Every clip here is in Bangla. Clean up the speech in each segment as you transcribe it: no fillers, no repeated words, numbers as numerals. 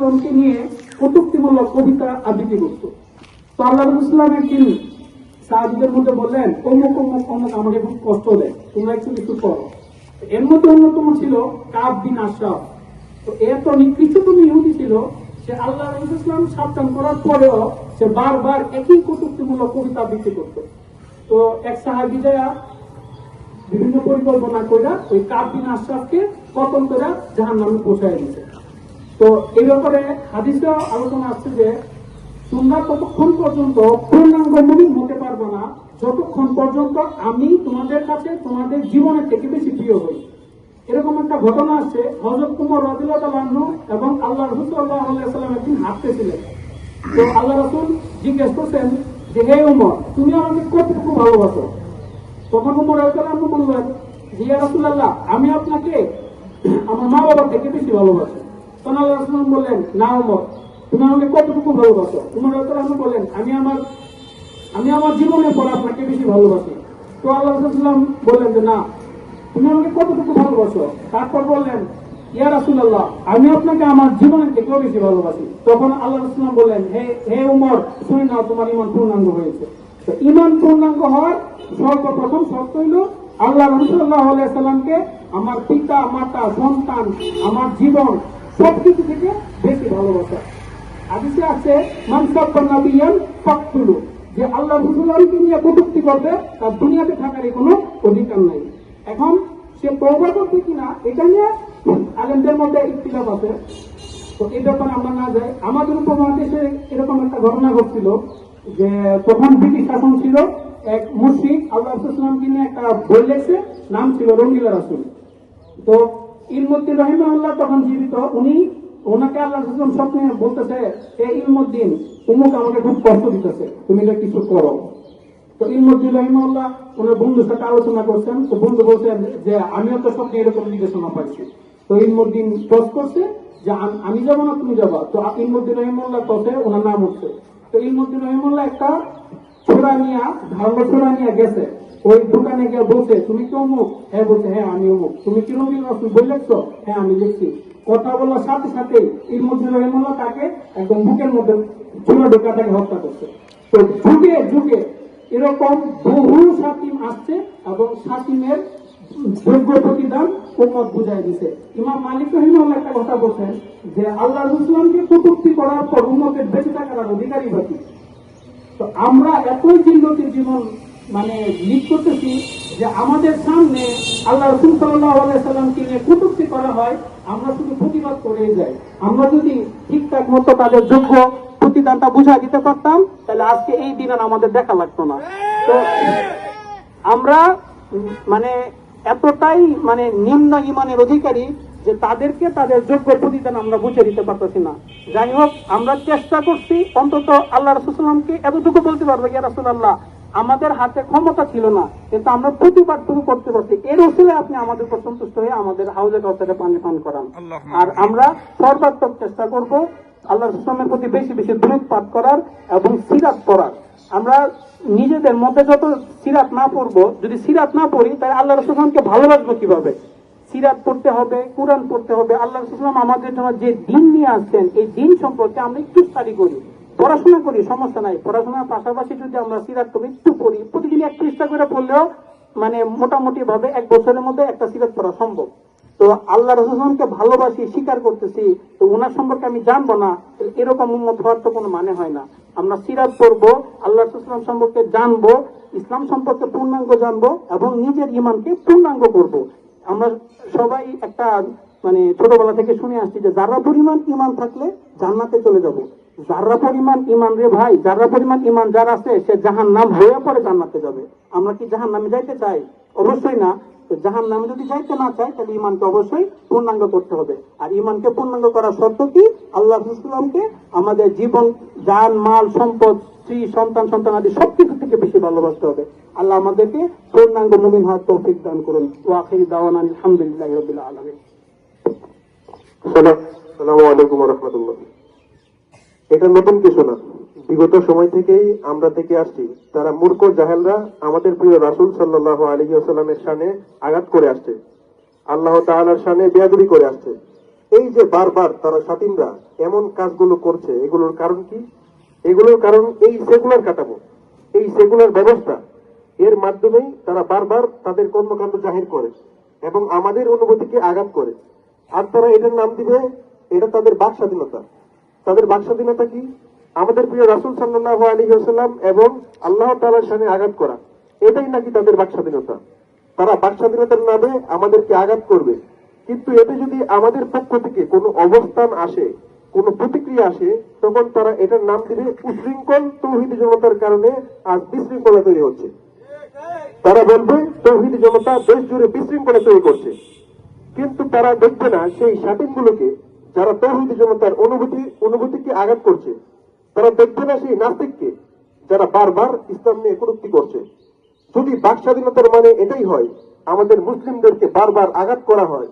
সাল্লামকে নিয়ে কটূক্তিমূলক কবিতা আবৃত্তি করত। তো আল্লাহ রাসূল সাল্লাল্লাহু আলাইহি ওয়াসাল্লাম একদিন সাহাবীদের মধ্যে বললেন, অমুক অমুক অমুক আমাকে খুব কষ্ট দেয়, তোমরা একটু কিছু করো। এর মধ্যে অন্যতম ছিল কাব বিন আশরাফ। তো এত নিকৃষ্টতম ইহুদি ছিল, সে আল্লাহ রাসূল সাল্লাল্লাহু আলাইহি ওয়াসাল্লাম সাবধান করার পরেও সে বারবার একই কটূক্তিমূলক কবিতা আবৃত্তি করত। তো এক সাহাবী যায় বিভিন্ন পরিকল্পনা করে ওই কাব বিন আশরাফকে কতল করে জাহান্নামে পৌঁছায় দিয়েছে। তো এই ব্যাপারে হাদিসে আলোচনা আসছে যে তোমরা ততক্ষণ পর্যন্ত পূর্ণাঙ্গ মুমিন হতে পারবে না যতক্ষণ পর্যন্ত আমি তোমাদের কাছে তোমাদের জীবনের থেকে বেশি প্রিয় হই। এরকম একটা ঘটনা আছে, হযরত ওমর রাদিয়াল্লাহু তাআলা আনহু এবং আল্লাহ রাসূল সাল্লাল্লাহু আলাইহি ওয়াসাল্লাম একদিন হাঁটতেছিলেন। তো আল্লাহ রাসূল জিজ্ঞেস করছেন যে, হে ওমর, তুমি আমাকে কতটুকু ভালোবাসো? তখন ওমর রাদিয়াল্লাহু আনহু বললেন যে, ইয়া রাসূলুল্লাহ, আমি আপনাকে আমার মা বাবা থেকে বেশি ভালোবাসি। তখন আল্লাহ রাসূল বললেন, না ওমর, তুমি আমাকে কতটুকু ভালোবাসো? ওমর রাদিয়াল্লাহু আনহু বললেন, আমি আমার জীবনের পর আপনাকে বেশি ভালোবাসি। তো আল্লাহ রাসূল বললেন যে, না, তুমি আমাকে কতটুকু ভালোবাসো? তারপর বললেন, ইয়া রাসূলুল্লাহ, আমি আপনাকে আমার জীবনের থেকেও বেশি ভালোবাসি। তখন আল্লাহ রাসূল বললেন, হে ওমর, শুনে নাও, তোমার ঈমান পূর্ণাঙ্গ হয়েছে। তো ঈমান পূর্ণাঙ্গ হওয়ার সর্বপ্রথম শর্ত হইল আল্লাহ রাসূল সাল্লাল্লাহু আলাইহি ওয়াসাল্লামকে আমার পিতা মাতা সন্তান আমার জীবন সবকিছু থেকে বেশি ভালোবাসা। হাদিসে আছে, মান সাব্বা নাবিয়ান ফাকতুলু, যে আল্লাহ রাসূলকে নিয়ে কটূক্তি করবে তার দুনিয়াতে থাকারই কোনো অধিকার নাই। এখন সে তওবা করবে কিনা এটা নিয়ে আলেমদের মধ্যে ইখতিলাফ আছে। তো এই ব্যাপারে আমরা না যাই। আমাদের উপমহাদেশে এরকম একটা ঘটনা ঘটছিল যে তখন ব্রিটিশ শাসন ছিল, এক মুশরিক আল্লাহ রাসূলকে নিয়ে একটা বই লিখছে, নাম ছিল রঙ্গিলা রাসূল। তো ইলমুদ্দিন রাহিমাহুল্লাহ তখন জীবিত, ওনাকে আল্লাহ রাসূল স্বপ্নে বলতেছে, হে ইলমুদ্দিন, উমুক আমাকে খুব কষ্ট দিতেছে, তুমি এটা কিছু করো। তো ইলমুদ্দিন রাহিমাহুল্লাহ ওনার বন্ধুর সাথে আলোচনা করছেন। তো বন্ধু বলছেন যে আমিও তো স্বপ্নে এরকম নির্দেশনা পাইছি। তো ইলমুদ্দিন টস করছে যে আমি যাবো না তুমি যাবা। তো ইলমুদ্দিন রাহিমাহুল্লাহ টসে ওনার নাম উঠছে। তো ইলমুদ্দিন রাহিমাহুল্লাহ একটা ধারালো ছোড়া নিয়ে গেছে, ওই দোকানে গিয়ে বলছে, তুমি কি অমুক? হ্যাঁ। বলছে, হ্যাঁ আমি অমুক। তুমি কি রঙ্গিলা রাসূল বই লিখছো? হ্যাঁ আমি লিখছি। কথা বলার সাথে সাথে ইলমুদ্দিন রাহিমাহুল্লাহ তাকে একদম বুকের মধ্যে ছোড়া ঢোকা তাকে হত্যা করছে। তো যুগে যুগে এরকম বহু সাতিম আসছে এবং সাতিমের যোগ্য প্রতিদান উম্মত বুঝাই দিছে। ইমাম মালিক রাহিমাহুল্লাহ একটা কথা বলছেন যে আল্লাহ রাসূলকে কটূক্তি করার পর উম্মতের বেঁচে থাকার অধিকারী বাকি। তো আমরা এতই জিল্লতির জীবন লিড করতেছি যে আমাদের সামনে আল্লাহ রাসূল সাল্লাল্লাহু আলাইহি ওয়াসাল্লামকে নিয়ে কটূক্তি করা হয়, আমরা শুধু প্রতিবাদ করেই যাই। আমরা যদি ঠিকঠাক মতো তাদের যোগ্য প্রতিদানটা বুঝাই দিতে পারতাম, তাহলে আজকে এই দিন আর আমাদের দেখা লাগতো না। তো আমরা এতটাই নিম্ন ঈমানের অধিকারী যে তাদেরকে তাদের যোগ্য প্রতিদান আমরা বুঝে দিতে পারতেছি না। যাই হোক, আমরা চেষ্টা করছি অন্তত আল্লাহ রাসূল সাল্লাল্লাহু আলাইহি ওয়াসাল্লামকে এতটুকু বলতে পারবো, ইয়া রাসূলুল্লাহ, আমাদের হাতে ক্ষমতা ছিল না, কিন্তু আমরা প্রতিবাদটুকু করতে পারছি। এর উসিলে আপনি আমাদের উপর সন্তুষ্ট হয়ে আমাদের হাউজে কাউসারে পানি পান করান। আর আমরা সর্বাত্মক চেষ্টা করব আল্লাহ রাসূলের প্রতি বেশি বেশি দরুদ পাঠ করার এবং সিরাত পড়ার। আমরা নিজেদের মধ্যে যত সিরাত না পড়বো, যদি সিরাত না পড়ি, তাহলে আল্লাহ রাসূলকে ভালোবাসবো কিভাবে? সিরাত পড়তে হবে, কুরআন পড়তে হবে। আল্লাহ রাসূল আমাদের জন্য যে দিন নিয়ে আসছেন, এই দিন সম্পর্কে আমরা একটু স্টাডি করি, পড়াশোনা করি, সমস্যা নাই। পড়াশোনার পাশাপাশি যদি আমরা সিরাত একটু পড়ি, প্রতিদিন এক পৃষ্ঠা করে পড়লেও মোটামুটি ভাবে এক বছরের মধ্যে একটা সিরাত পড়া সম্ভব। তো আল্লাহ রাসূলকে ভালোবাসি, স্বীকার করতেছি, তো ওনার সম্পর্কে আমি জানবো না, এরকম উম্মত হওয়ার তো কোনো মানে হয় না। আমরা সিরাত পড়বো, আল্লাহ রাসূল সম্পর্কে জানবো, ইসলাম সম্পর্কে পূর্ণাঙ্গ জানবো এবং নিজের ঈমানকে পূর্ণাঙ্গ করব। আমরা সবাই একটা ছোটবেলা থেকে শুনে আসছি যে যারা পরিমাণ ঈমান থাকলে জান্নাতে চলে যাব। যারা পরিমাণ ঈমান রে ভাই, যারা পরিমাণ ঈমান যার আছে, সে জাহান্নাম হয়ে পরে জান্নাতে যাবে। আমরা কি জাহান্নামে যাইতে চাই? অবশ্যই না। জাহান্নামে যদি যাইতে না চাই, তাহলে ঈমানকে অবশ্যই পূর্ণাঙ্গ করতে হবে। আর ঈমানকে পূর্ণাঙ্গ করার শর্ত কি? আল্লাহ রাসূলকে আমাদের জীবন, জান, মাল, সম্পদ, স্ত্রী, সন্তান, সন্তানাদি সবকিছু থেকে বেশি ভালোবাসতে হবে। আল্লাহ আমাদেরকে পূর্ণাঙ্গ মুমিন হওয়ার তৌফিক দান করুন। ওয়া আখিরু দাওয়ানা আলহামদুলিল্লাহি রাব্বিল আলামিন। আসসালামু আলাইকুম ওয়া রাহমাতুল্লাহ। এটা নতুন কিছু না, বিগত সময় থেকেই আমরা দেখে আসছি তারা মূর্খ জাহেলরা আমাদের প্রিয় রাসূল সাল্লাল্লাহু আলাইহি ওয়াসাল্লামের শানে আঘাত করে আসছে, আল্লাহ তাআলার শানে বেয়াদবি করে আসছে। এই যে বারবার তারা স্বাধীনরা এমন কাজগুলো করছে, এগুলোর কারণ কি? এগুলোর কারণ এই সেকুলার কাঠামো, এই সেকুলার ব্যবস্থা। এর মাধ্যমেই তারা বারবার তাদের কর্মকাণ্ড জাহির করে এবং আমাদের অনুভূতিকে আঘাত করে। আর তারা এটার নাম দিবে, এটা তাদের বাক স্বাধীনতা। তাদের বাক স্বাধীনতা কি? আমাদের প্রিয় রাসূল সাল্লাল্লাহু আলাইহি ওয়াসাল্লাম এবং আল্লাহ তাআলার শানে আঘাত করা, এটাই নাকি তাদের বাক স্বাধীনতা। তারা বাক স্বাধীনতার নামে আমাদেরকে আঘাত করবে, কিন্তু এতে যদি আমাদের পক্ষ থেকে কোনো অবস্থান আসে, কোনো প্রতিক্রিয়া আসে, তখন তারা এটার নাম দিবে উশৃঙ্খল তৌহিদি জনতার কারণে আজ বিশৃঙ্খলা তৈরি হচ্ছে। তারা বলবে তৌহিদি জনতা দেশ জুড়ে বিশৃঙ্খলা তৈরি করছে, কিন্তু তারা দেখবে না সেই স্বাধীনগুলোকে, যারা তৌহিদি জনতার অনুভূতিকে আঘাত করছে। তারা দেখবে না সেই নাস্তিককে, যারা বারবার ইসলাম নিয়ে কটূক্তি করছে। যদি বাক স্বাধীনতার মানে এটাই হয়, আমাদের মুসলিমদেরকে বারবার আঘাত করা হয়,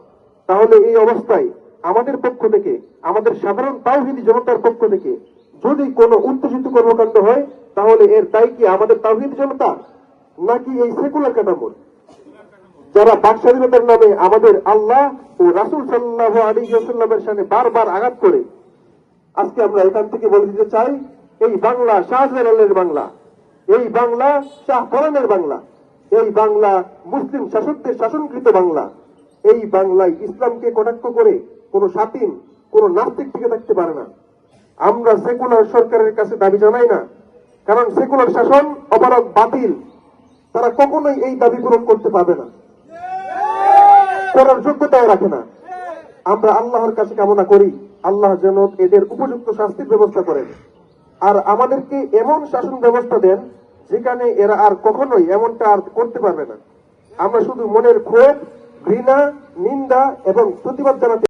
তাহলে এই অবস্থায় আমাদের পক্ষ থেকে, আমাদের সাধারণ তাওহীদি জনতার পক্ষ থেকে যদি কোনো উত্তেজিত কর্মকাণ্ড হয়, তাহলে এর দায় কি আমাদের তাওহীদি জনতা নাকি এই সেকুলার কাঠামোর, যারা বাক স্বাধীনতার নামে আমাদের আল্লাহ ও রাসূল সাল্লাল্লাহু আলাইহি ওয়াসাল্লামের সামনে বারবার আঘাত করে? আজকে আমরা এখান থেকে বলে দিতে চাই, এই বাংলা শাহজালালের বাংলা, এই বাংলা শাহ ফরানের বাংলা, এই বাংলা মুসলিম শাসকদের শাসনকৃত বাংলা। এই বাংলায় ইসলামকে কটাক্ষ করে কোন স্বাধীন, কোন নাস্তিক টিকে থাকতে পারে না। আমরা সেকুলার সরকারের কাছে দাবি জানাই না, কারণ সেকুলার শাসন অপরাধ, বাতিল। তারা কখনোই এই দাবি পূরণ করতে পারবে না, করার যোগ্যতাও রাখে না। আমরা আল্লাহর কাছে কামনা করি, আল্লাহ যেন এদের উপযুক্ত শাস্তির ব্যবস্থা করেন, আর আমাদেরকে এমন শাসন ব্যবস্থা দেন যেখানে এরা আর কখনোই এমনটা আর করতে পারবে না। আমরা শুধু মনের ক্ষোভ, ঘৃণা, নিন্দা এবং প্রতিবাদ জানাতে